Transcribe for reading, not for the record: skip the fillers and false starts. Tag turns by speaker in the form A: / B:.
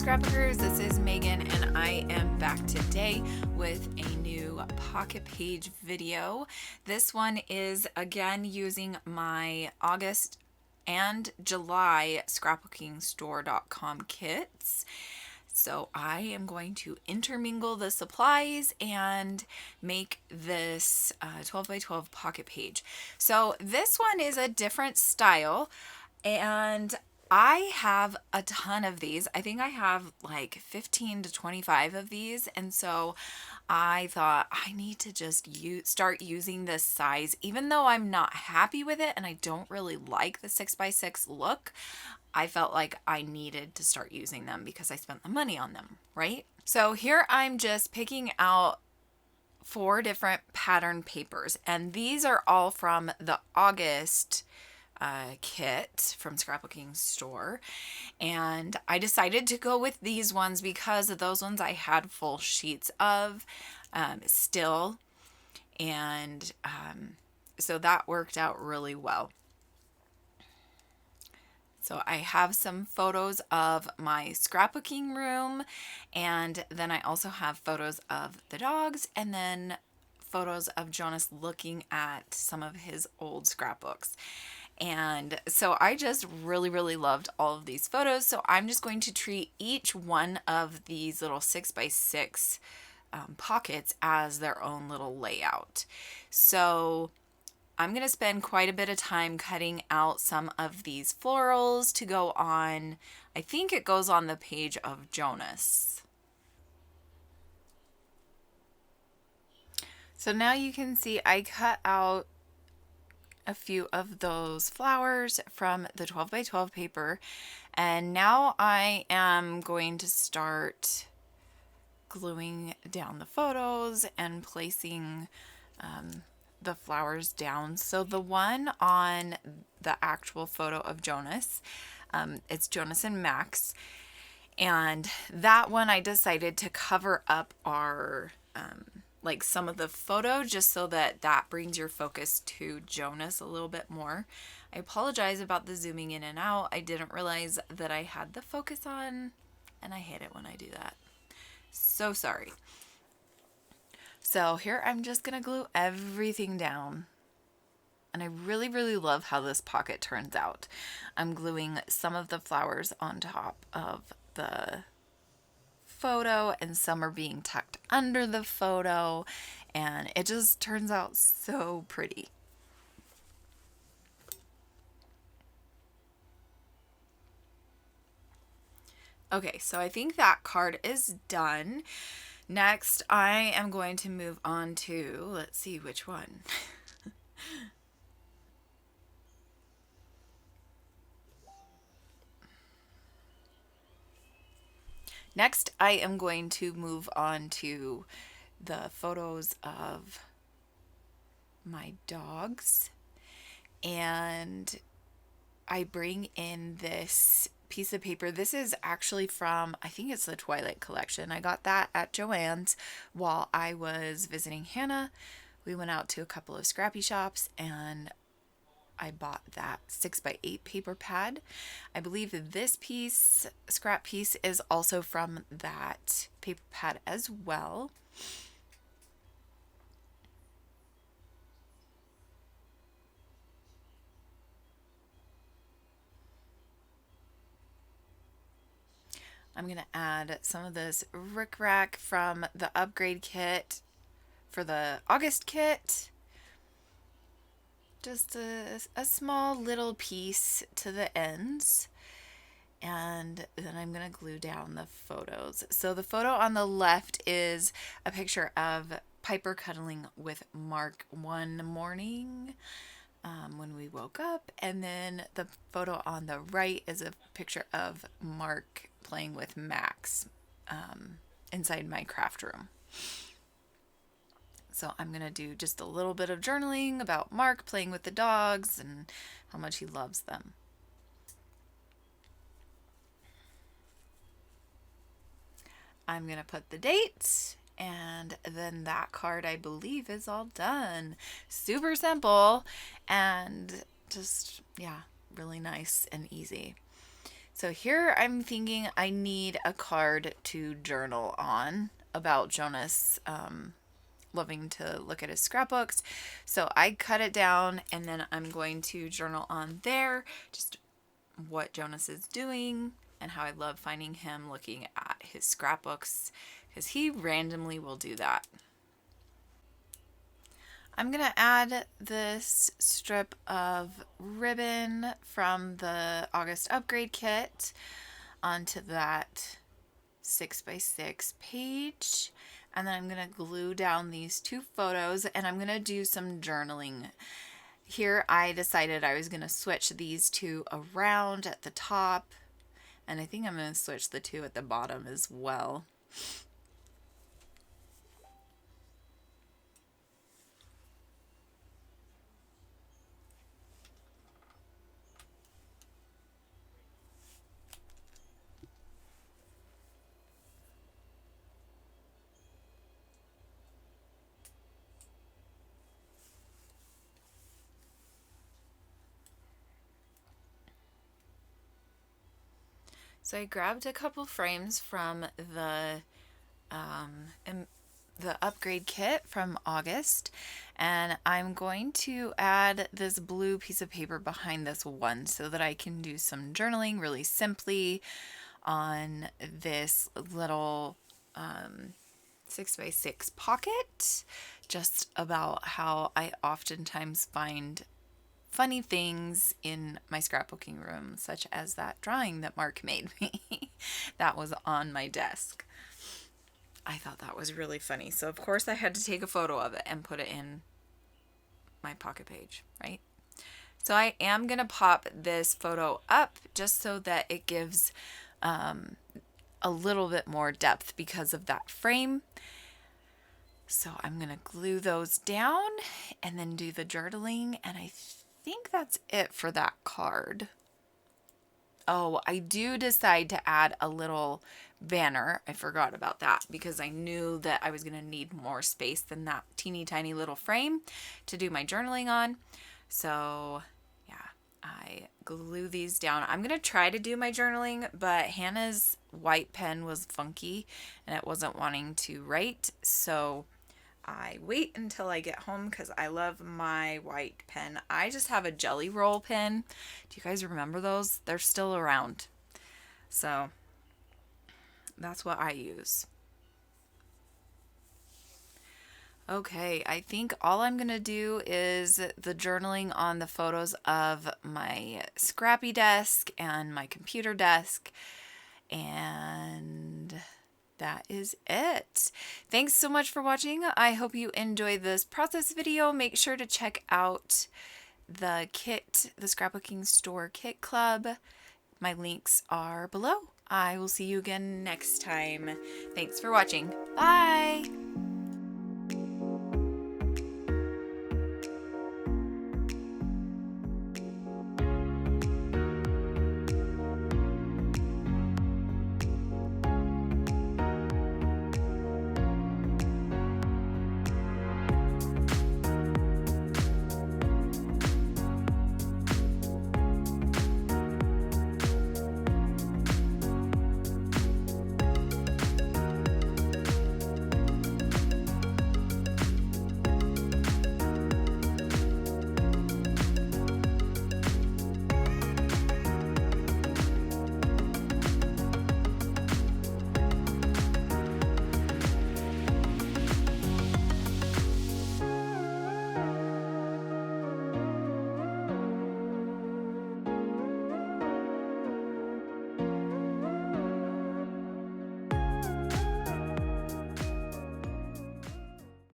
A: Scrapbookers, this is Megan and I am back today with a new pocket page video. This one is again using my August and July scrapbookingstore.com kits. So I am going to intermingle the supplies and make this 12 by 12 pocket page. So this one is a different style and I have a ton of these. I think I have like 15 to 25 of these. And so I thought I need to just start using this size, even though I'm not happy with it and I don't really like the 6x6 look. I felt like I needed to start using them because I spent the money on them, right? So here I'm just picking out 4 different pattern papers, and these are all from the August kit from Scrapbooking Store, and I decided to go with these ones because of those ones I had full sheets of still, and so that worked out really well. So I have some photos of my scrapbooking room, and then I also have photos of the dogs, and then photos of Jonas looking at some of his old scrapbooks. And so I just really loved all of these photos. So I'm just going to treat each one of these little 6x6 pockets as their own little layout. So I'm going to spend quite a bit of time cutting out some of these florals to go on, I think it goes on the page of Jonas. So now you can see I cut out a few of those flowers from the 12 by 12 paper, and now I am going to start gluing down the photos and placing the flowers down. So the one on the actual photo of Jonas, it's Jonas and Max, and that one I decided to cover up our like some of the photo just so that brings your focus to Jonas a little bit more. I apologize about the zooming in and out. I didn't realize that I had the focus on, and I hate it when I do that. So sorry. So here I'm just gonna glue everything down, and I really love how this pocket turns out. I'm gluing some of the flowers on top of the photo, and some are being tucked under the photo, and it just turns out so pretty. Okay, so I think that card is done. Next, I am going to move on to, let's see which one. Next, I am going to move on to the photos of my dogs, and I bring in this piece of paper. This is actually from, I think it's the Twilight collection. I got that at Joann's while I was visiting Hannah. We went out to a couple of scrappy shops and I bought that 6x8 paper pad. I believe this piece, scrap piece, is also from that paper pad as well. I'm going to add some of this rickrack from the upgrade kit for the August kit. Just a small little piece to the ends, and then I'm going to glue down the photos. So the photo on the left is a picture of Piper cuddling with Mark one morning when we woke up, and then the photo on the right is a picture of Mark playing with Max inside my craft room. So I'm going to do just a little bit of journaling about Mark playing with the dogs and how much he loves them. I'm going to put the dates, and then that card, I believe, is all done. Super simple and just, yeah, really nice and easy. So here I'm thinking I need a card to journal on about Jonas loving to look at his scrapbooks. So I cut it down and then I'm going to journal on there, just what Jonas is doing and how I love finding him looking at his scrapbooks because he randomly will do that. I'm going to add this strip of ribbon from the August upgrade kit onto that 6x6 page. And then I'm going to glue down these two photos and I'm going to do some journaling. Here I decided I was going to switch these two around at the top. And I think I'm going to switch the two at the bottom as well. So I grabbed a couple frames from the upgrade kit from August, and I'm going to add this blue piece of paper behind this one so that I can do some journaling really simply on this little 6x6 pocket, just about how I oftentimes find funny things in my scrapbooking room, such as that drawing that Mark made me that was on my desk. I thought that was really funny. So of course I had to take a photo of it and put it in my pocket page, right? So I am going to pop this photo up just so that it gives a little bit more depth because of that frame. So I'm going to glue those down and then do the journaling, and I think that's it for that card. Oh, I do decide to add a little banner. I forgot about that because I knew that I was going to need more space than that teeny tiny little frame to do my journaling on. So yeah, I glue these down. I'm going to try to do my journaling, but Hannah's white pen was funky and it wasn't wanting to write. So I wait until I get home because I love my white pen. I just have a jelly roll pen. Do you guys remember those? They're still around. So that's what I use. Okay, I think all I'm going to do is the journaling on the photos of my scrappy desk and my computer desk, and that is it. Thanks so much for watching. I hope you enjoyed this process video. Make sure to check out the kit, the Scrapbooking Store Kit Club. My links are below. I will see you again next time. Thanks for watching. Bye!